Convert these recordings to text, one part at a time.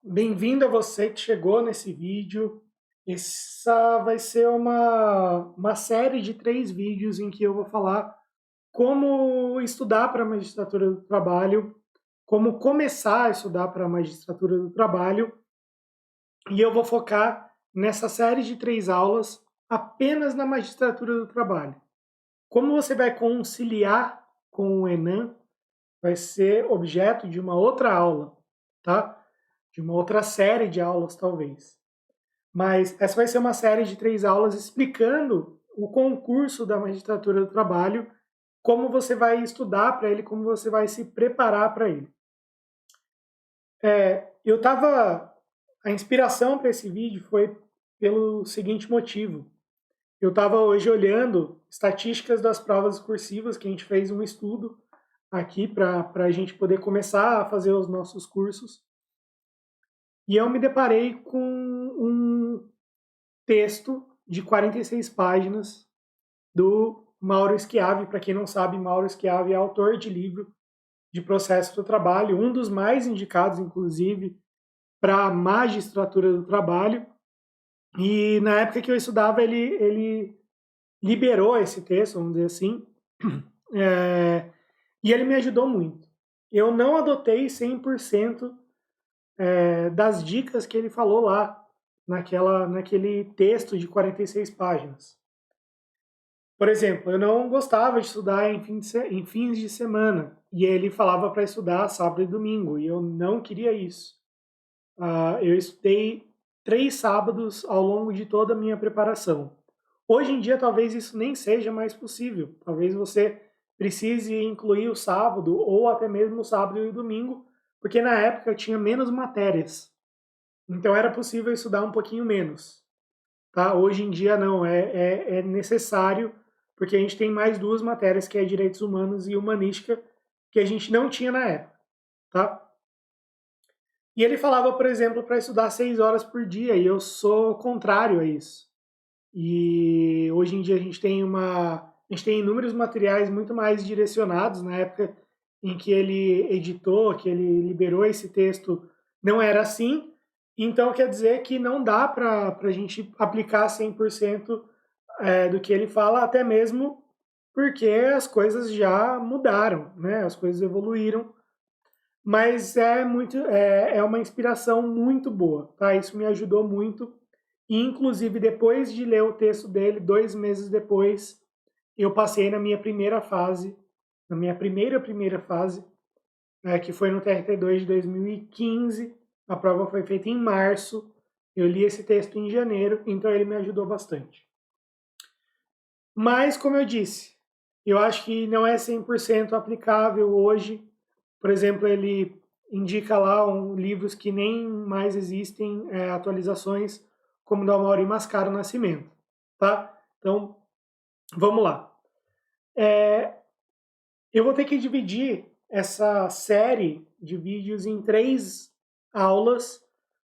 Bem-vindo a você que chegou nesse vídeo. Essa vai ser uma série de 3 vídeos em que eu vou falar como estudar para a magistratura do trabalho, como começar a estudar para a magistratura do trabalho, e eu vou focar nessa série de 3 aulas apenas na magistratura do trabalho. Como você vai conciliar com o Enem vai ser objeto de uma outra aula, tá? De uma outra série de aulas, talvez. Mas essa vai ser uma série de 3 aulas explicando o concurso da magistratura do trabalho, como você vai estudar para ele, como você vai se preparar para ele. Eu estava. A inspiração para esse vídeo foi pelo seguinte motivo. Eu estava hoje olhando estatísticas das provas cursivas, que a gente fez um estudo aqui para a gente poder começar a fazer os nossos cursos. E eu me deparei com um texto de 46 páginas do Mauro Schiavi. Para quem não sabe, Mauro Schiavi é autor de livro de processo do trabalho, um dos mais indicados, inclusive, para a magistratura do trabalho. E na época que eu estudava, ele liberou esse texto, vamos dizer assim, e ele me ajudou muito. Eu não adotei 100% das dicas que ele falou lá, naquele texto de 46 páginas. Por exemplo, eu não gostava de estudar em fins de semana, e ele falava para estudar sábado e domingo, e eu não queria isso. Eu estudei 3 sábados ao longo de toda a minha preparação. Hoje em dia, talvez isso nem seja mais possível. Talvez você precise incluir o sábado, ou até mesmo o sábado e o domingo, porque na época eu tinha menos matérias. Então era possível estudar um pouquinho menos. Tá? Hoje em dia não, é necessário, porque a gente tem mais 2 matérias, que é Direitos Humanos e Humanística, que a gente não tinha na época. Tá? E ele falava, por exemplo, para estudar 6 horas por dia, e eu sou contrário a isso. E hoje em dia a gente tem inúmeros materiais muito mais direcionados. Na época em que ele editou, que ele liberou esse texto, não era assim. Então quer dizer que não dá para a gente aplicar 100% do que ele fala, até mesmo porque as coisas já mudaram, né? As coisas evoluíram, mas é uma inspiração muito boa, tá? Isso me ajudou muito. E, inclusive, depois de ler o texto dele, 2 meses depois, eu passei na minha primeira fase, na minha primeira fase, que foi no TRT2 de 2015. A prova foi feita em março. Eu li esse texto em janeiro, então ele me ajudou bastante. Mas, como eu disse, eu acho que não é 100% aplicável hoje. Por exemplo, ele indica lá livros que nem mais existem atualizações, como da Amaury Mascaro Nascimento. Tá? Então, vamos lá. Eu vou ter que dividir essa série de vídeos em 3 aulas,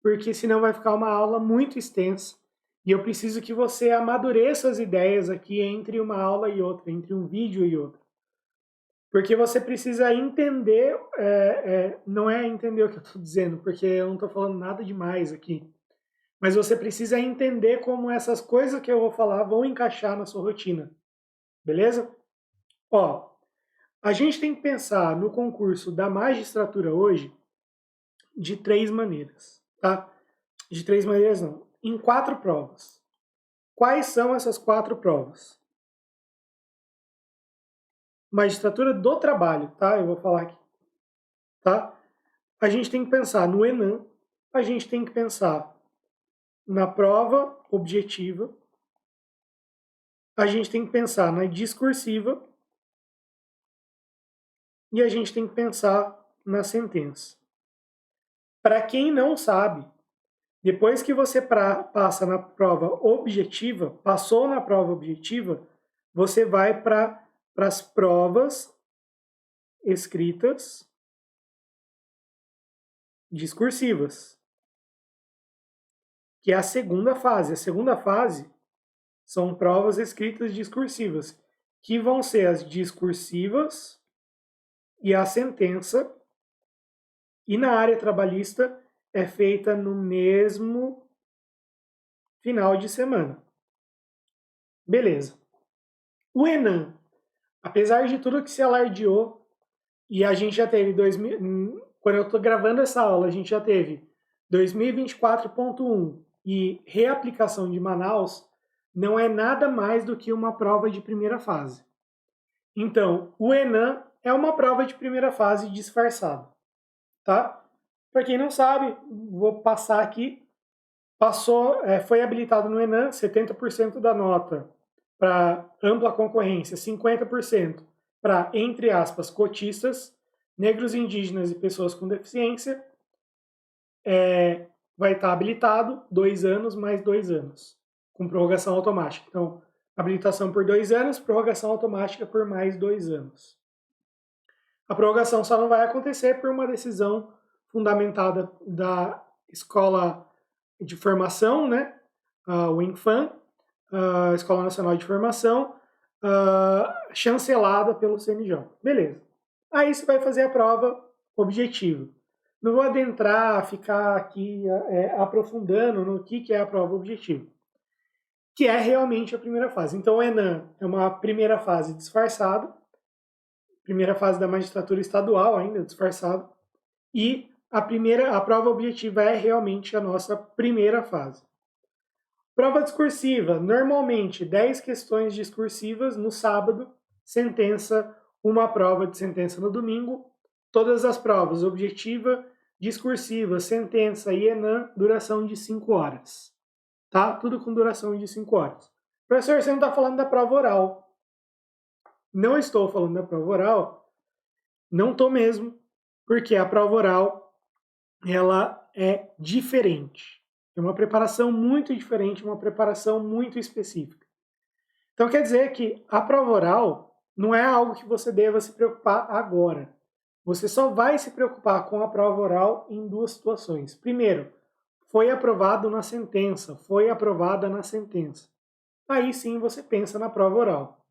porque senão vai ficar uma aula muito extensa. E eu preciso que você amadureça as ideias aqui entre uma aula e outra, entre um vídeo e outro. Porque você precisa entender, não é entender o que eu estou dizendo, porque eu não estou falando nada demais aqui. Mas você precisa entender como essas coisas que eu vou falar vão encaixar na sua rotina. Beleza? Ó, a gente tem que pensar no concurso da magistratura hoje de 3 maneiras, tá? De 3 maneiras não, em 4 provas. Quais são essas 4 provas? Magistratura do trabalho, tá? Eu vou falar aqui, tá? A gente tem que pensar no Enem, a gente tem que pensar na prova objetiva, a gente tem que pensar na discursiva e a gente tem que pensar na sentença. Para quem não sabe, depois que você passa na prova objetiva, passou na prova objetiva, você vai para as provas escritas discursivas, que é a segunda fase. A segunda fase são provas escritas discursivas, que vão ser as discursivas e a sentença. E na área trabalhista é feita no mesmo final de semana. Beleza. O Enem, apesar de tudo que se alardeou, e a gente já teve quando eu estou gravando essa aula, a gente já teve 2024.1 e reaplicação de Manaus, não é nada mais do que uma prova de primeira fase. Então, o Enem é uma prova de primeira fase disfarçada, tá? Para quem não sabe, vou passar aqui. Foi habilitado no Enem 70% da nota para ampla concorrência, 50% para, entre aspas, cotistas, negros, indígenas e pessoas com deficiência. Vai estar habilitado 2 anos mais 2 anos, com prorrogação automática. Então, habilitação por 2 anos, prorrogação automática por mais 2 anos. A prorrogação só não vai acontecer por uma decisão fundamentada da escola de formação, né? O INFAM, a Escola Nacional de Formação, chancelada pelo CNJ. Beleza. Aí você vai fazer a prova objetiva. Não vou adentrar, ficar aqui aprofundando no que é a prova objetiva, que é realmente a primeira fase. Então, o Enem é uma primeira fase disfarçada, primeira fase da magistratura estadual ainda disfarçada, e a prova objetiva é realmente a nossa primeira fase. Prova discursiva, normalmente 10 questões discursivas no sábado, sentença, uma prova de sentença no domingo. Todas as provas, objetiva, discursiva, sentença e Enem, duração de 5 horas. Tá? Tudo com duração de 5 horas. Professor, você não está falando da prova oral. Não estou falando da prova oral. Não estou mesmo, porque a prova oral ela é diferente. É uma preparação muito diferente, uma preparação muito específica. Então quer dizer que a prova oral não é algo que você deva se preocupar agora. Você só vai se preocupar com a prova oral em 2 situações. Primeiro, foi aprovado na sentença, foi aprovada na sentença. Aí sim você pensa na prova oral.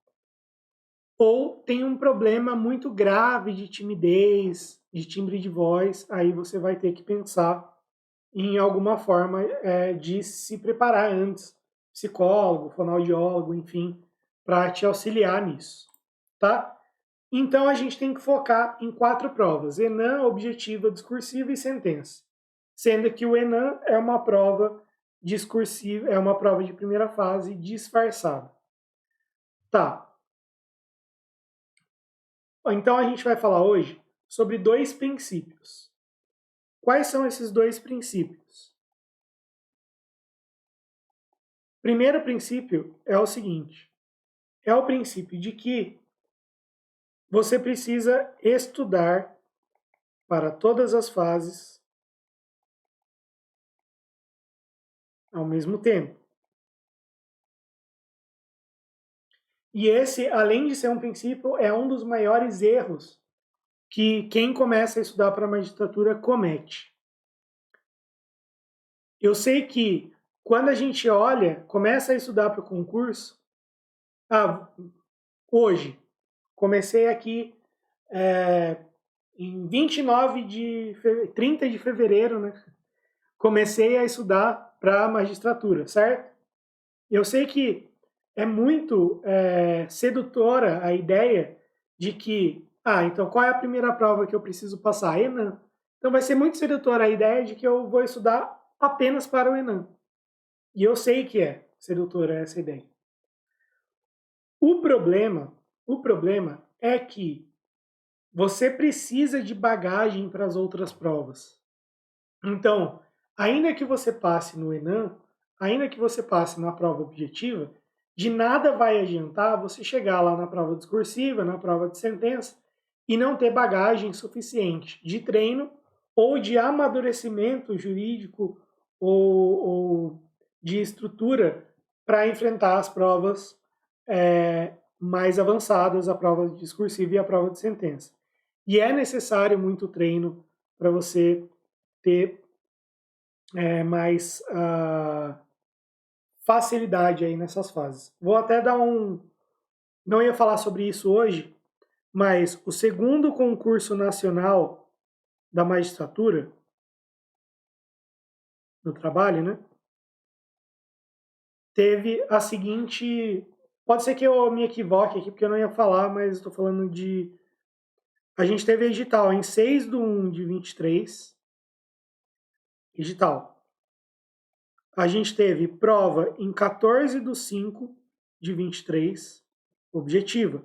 Ou tem um problema muito grave de timidez, de timbre de voz, aí você vai ter que pensar em alguma forma de se preparar antes, psicólogo, fonoaudiólogo, enfim, para te auxiliar nisso, tá? Então a gente tem que focar em 4 provas: Enem, objetiva, discursiva e sentença. Sendo que o Enem é uma prova discursiva, é uma prova de primeira fase disfarçada. Tá. Então a gente vai falar hoje sobre 2 princípios. Quais são esses 2 princípios? O primeiro princípio é o seguinte: é o princípio de que você precisa estudar para todas as fases ao mesmo tempo. E esse, além de ser um princípio, é um dos maiores erros que quem começa a estudar para a magistratura comete. Eu sei que quando a gente começa a estudar para o concurso, hoje, comecei aqui em 30 de fevereiro, né? Comecei a estudar para a magistratura, certo? Eu sei que é muito sedutora a ideia de que, então qual é a primeira prova que eu preciso passar? Enem. Então vai ser muito sedutora a ideia de que eu vou estudar apenas para o Enem. E eu sei que é sedutora essa ideia. O problema é que você precisa de bagagem para as outras provas. Então, ainda que você passe no Enem, ainda que você passe na prova objetiva, de nada vai adiantar você chegar lá na prova discursiva, na prova de sentença, e não ter bagagem suficiente de treino ou de amadurecimento jurídico ou de estrutura para enfrentar as provas mais avançadas, a prova discursiva e a prova de sentença. E é necessário muito treino para você ter mais facilidade aí nessas fases. Vou até dar não ia falar sobre isso hoje, mas o segundo concurso nacional da magistratura no trabalho, né? Teve a seguinte... Pode ser que eu me equivoque aqui, porque eu não ia falar, mas estou falando de... A gente teve edital em 6/1 de 23, edital. A gente teve prova em 14/5 de 23, objetiva.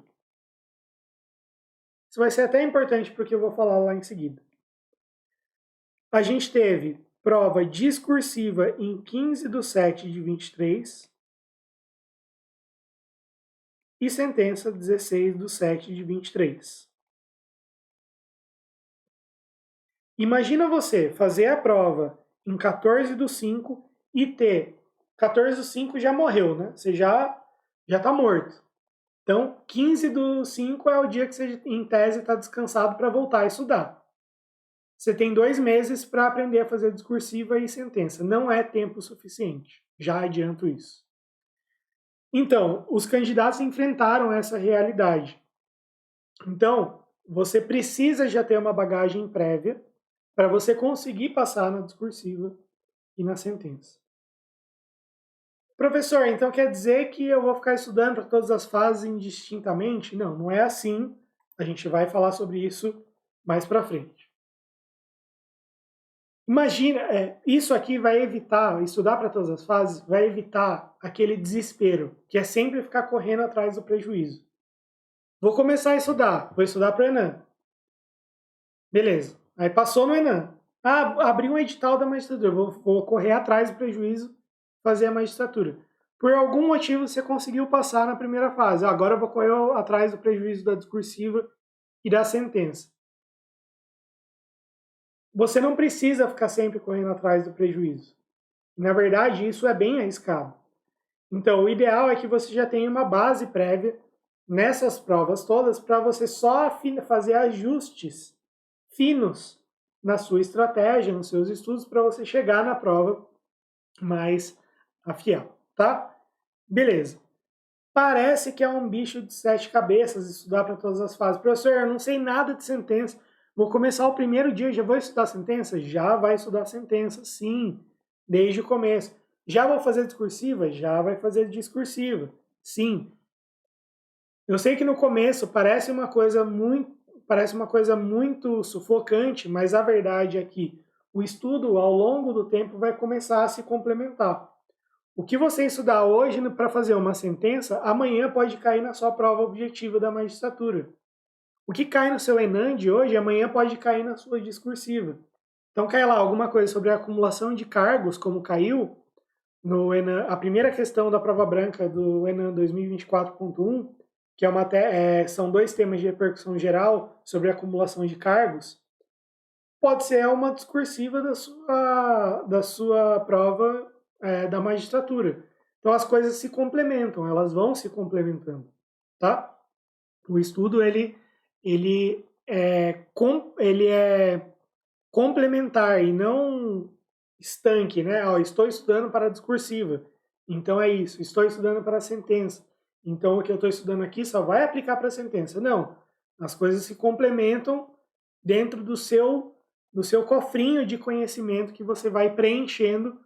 Isso vai ser até importante porque eu vou falar lá em seguida. A gente teve prova discursiva em 15/7 de 23 e sentença 16/7 de 23. Imagina você fazer a prova em 14/5 e ter 14/5 já morreu, né? Você já está morto. Então, 15/5 é o dia que você, em tese, está descansado para voltar a estudar. Você tem 2 meses para aprender a fazer discursiva e sentença. Não é tempo suficiente. Já adianto isso. Então, os candidatos enfrentaram essa realidade. Então, você precisa já ter uma bagagem prévia para você conseguir passar na discursiva e na sentença. Professor, então quer dizer que eu vou ficar estudando para todas as fases indistintamente? Não, não é assim. A gente vai falar sobre isso mais para frente. Imagina, isso aqui vai evitar, estudar para todas as fases, vai evitar aquele desespero, que é sempre ficar correndo atrás do prejuízo. Vou começar a estudar, vou estudar para o Enem. Beleza, aí passou no Enem. Abri um edital da magistratura, vou correr atrás do prejuízo, fazer a magistratura. Por algum motivo você conseguiu passar na primeira fase. Agora eu vou correr atrás do prejuízo da discursiva e da sentença. Você não precisa ficar sempre correndo atrás do prejuízo. Na verdade, isso é bem arriscado. Então, o ideal é que você já tenha uma base prévia nessas provas todas para você só fazer ajustes finos na sua estratégia, nos seus estudos, para você chegar na prova mais afiado, tá? Beleza. Parece que é um bicho de 7 cabeças estudar para todas as fases. Professor, eu não sei nada de sentença. Vou começar o primeiro dia, já vou estudar sentença? Já vai estudar sentença, sim, desde o começo. Já vou fazer discursiva? Já vai fazer discursiva, sim. Eu sei que no começo parece uma coisa muito sufocante, mas a verdade é que o estudo, ao longo do tempo, vai começar a se complementar. O que você estudar hoje para fazer uma sentença, amanhã pode cair na sua prova objetiva da magistratura. O que cai no seu Enem de hoje, amanhã pode cair na sua discursiva. Então cai lá alguma coisa sobre a acumulação de cargos, como caiu no Enem, a primeira questão da prova branca do Enem 2024.1, que são 2 temas de repercussão geral sobre a acumulação de cargos, pode ser uma discursiva da sua prova da magistratura. Então as coisas se complementam, elas vão se complementando, tá? O estudo ele é complementar e não estanque, né? Estou estudando para a discursiva, então é isso. Estou estudando para a sentença, então o que eu estou estudando aqui só vai aplicar para a sentença. Não, as coisas se complementam dentro do seu cofrinho de conhecimento que você vai preenchendo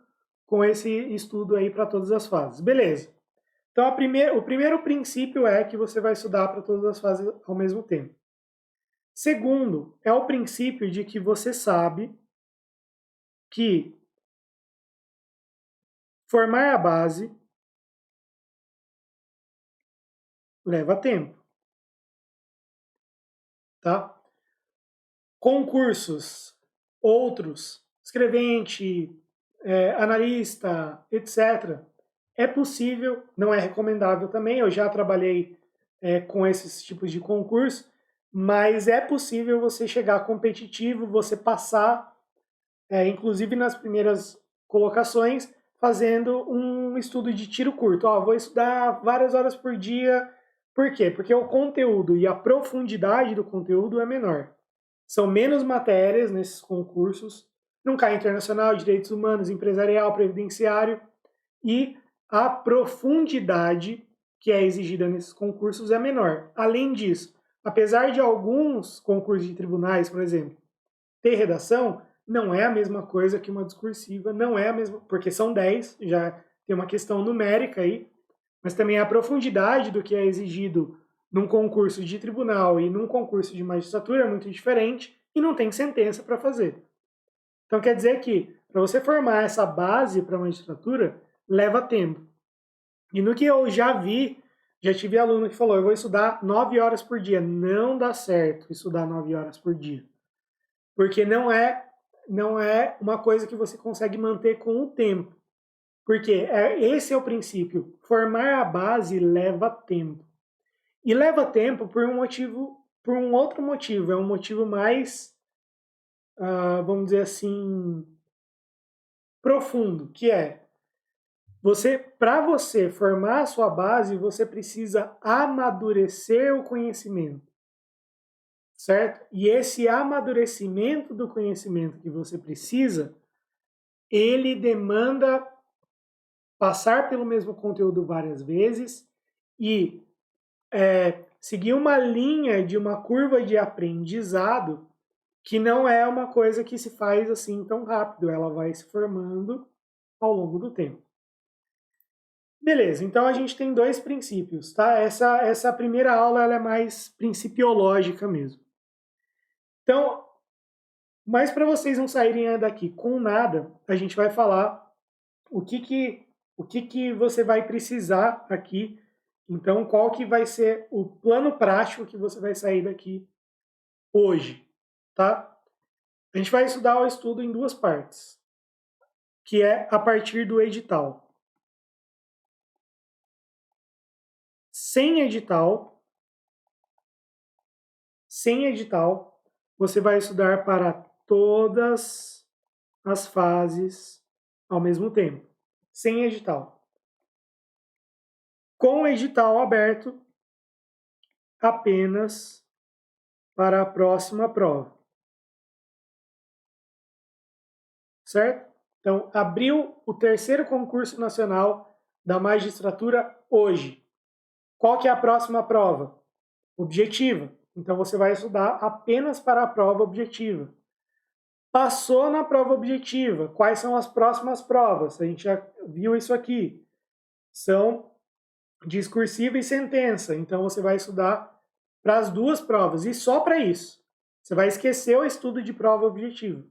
com esse estudo aí para todas as fases. Beleza. Então, o primeiro princípio é que você vai estudar para todas as fases ao mesmo tempo. Segundo, é o princípio de que você sabe que formar a base leva tempo, tá? Concursos, outros, escrevente, analista, etc., é possível, não é recomendável também, eu já trabalhei com esses tipos de concurso, mas é possível você chegar competitivo, você passar, inclusive nas primeiras colocações, fazendo um estudo de tiro curto. Vou estudar várias horas por dia. Por quê? Porque o conteúdo e a profundidade do conteúdo é menor. São menos matérias nesses concursos, não cai internacional, direitos humanos, empresarial, previdenciário, e a profundidade que é exigida nesses concursos é menor. Além disso, apesar de alguns concursos de tribunais, por exemplo, ter redação, não é a mesma coisa que uma discursiva, não é a mesma, porque são 10, já tem uma questão numérica aí, mas também a profundidade do que é exigido num concurso de tribunal e num concurso de magistratura é muito diferente e não tem sentença para fazer. Então quer dizer que para você formar essa base para a magistratura, leva tempo. E no que eu já vi, já tive aluno que falou, eu vou estudar 9 horas por dia. Não dá certo estudar 9 horas por dia. Porque não é uma coisa que você consegue manter com o tempo. Porque esse é o princípio. Formar a base leva tempo. E leva tempo por um motivo, por um outro motivo. É um motivo mais, vamos dizer assim, profundo, que é para você formar a sua base, você precisa amadurecer o conhecimento, certo? E esse amadurecimento do conhecimento que você precisa, ele demanda passar pelo mesmo conteúdo várias vezes e seguir uma linha de uma curva de aprendizado que não é uma coisa que se faz assim tão rápido, ela vai se formando ao longo do tempo. Beleza, então a gente tem dois princípios, tá? Essa primeira aula ela é mais principiológica mesmo. Então, mas para vocês não saírem daqui com nada, a gente vai falar o que você vai precisar aqui. Então, qual que vai ser o plano prático que você vai sair daqui hoje, tá? A gente vai estudar o estudo em duas partes, que é a partir do edital. Sem edital, você vai estudar para todas as fases ao mesmo tempo. Sem edital. Com o edital aberto, apenas para a próxima prova. Certo? Então, abriu o terceiro concurso nacional da magistratura hoje. Qual que é a próxima prova? Objetiva. Então, você vai estudar apenas para a prova objetiva. Passou na prova objetiva. Quais são as próximas provas? A gente já viu isso aqui. São discursiva e sentença. Então, você vai estudar para as duas provas. E só para isso. Você vai esquecer o estudo de prova objetiva.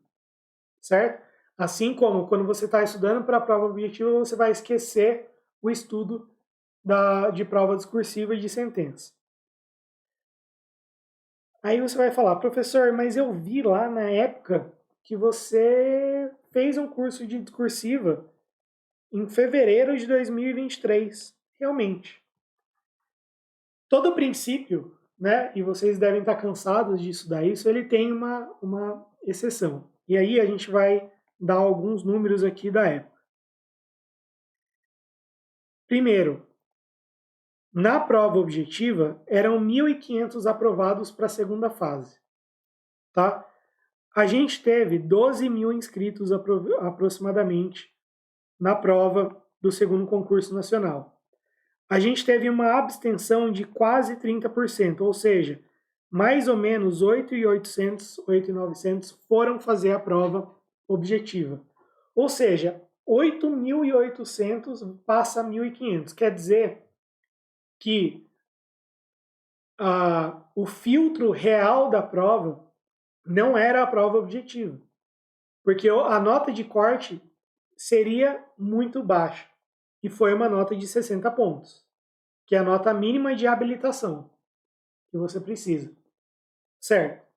Certo? Assim como quando você está estudando para a prova objetiva, você vai esquecer o estudo de prova discursiva e de sentença. Aí você vai falar, professor, mas eu vi lá na época que você fez um curso de discursiva em fevereiro de 2023. Realmente. Todo princípio, né, e vocês devem estar cansados de estudar isso, ele tem uma exceção. E aí a gente vai dar alguns números aqui da época. Primeiro, na prova objetiva, eram 1.500 aprovados para a segunda fase. Tá? A gente teve 12 mil inscritos aproximadamente na prova do segundo concurso nacional. A gente teve uma abstenção de quase 30%, ou seja, mais ou menos 8.800, 8.900 foram fazer a prova objetiva. Ou seja, 8.800 passa 1.500. Quer dizer que o filtro real da prova não era a prova objetiva, porque a nota de corte seria muito baixa, e foi uma nota de 60 pontos, que é a nota mínima de habilitação que você precisa, certo?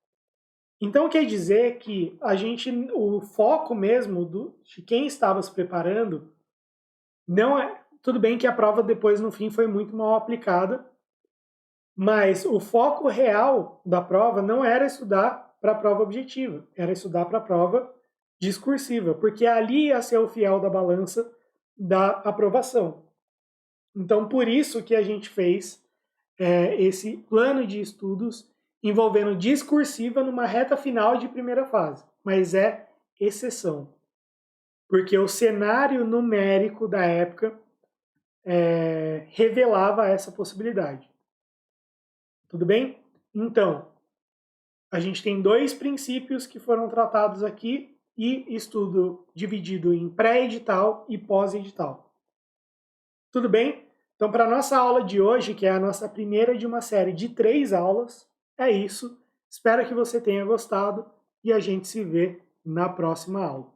Então quer dizer que o foco mesmo de quem estava se preparando não é, tudo bem que a prova depois no fim foi muito mal aplicada, mas o foco real da prova não era estudar para a prova objetiva, era estudar para a prova discursiva, porque ali ia ser o fiel da balança da aprovação. Então, por isso que a gente fez esse plano de estudos envolvendo discursiva numa reta final de primeira fase, mas é exceção, porque o cenário numérico da época revelava essa possibilidade. Tudo bem? Então, a gente tem dois princípios que foram tratados aqui e estudo dividido em pré-edital e pós-edital. Tudo bem? Então, para a nossa aula de hoje, que é a nossa primeira de uma série de 3 aulas, é isso. Espero que você tenha gostado e a gente se vê na próxima aula.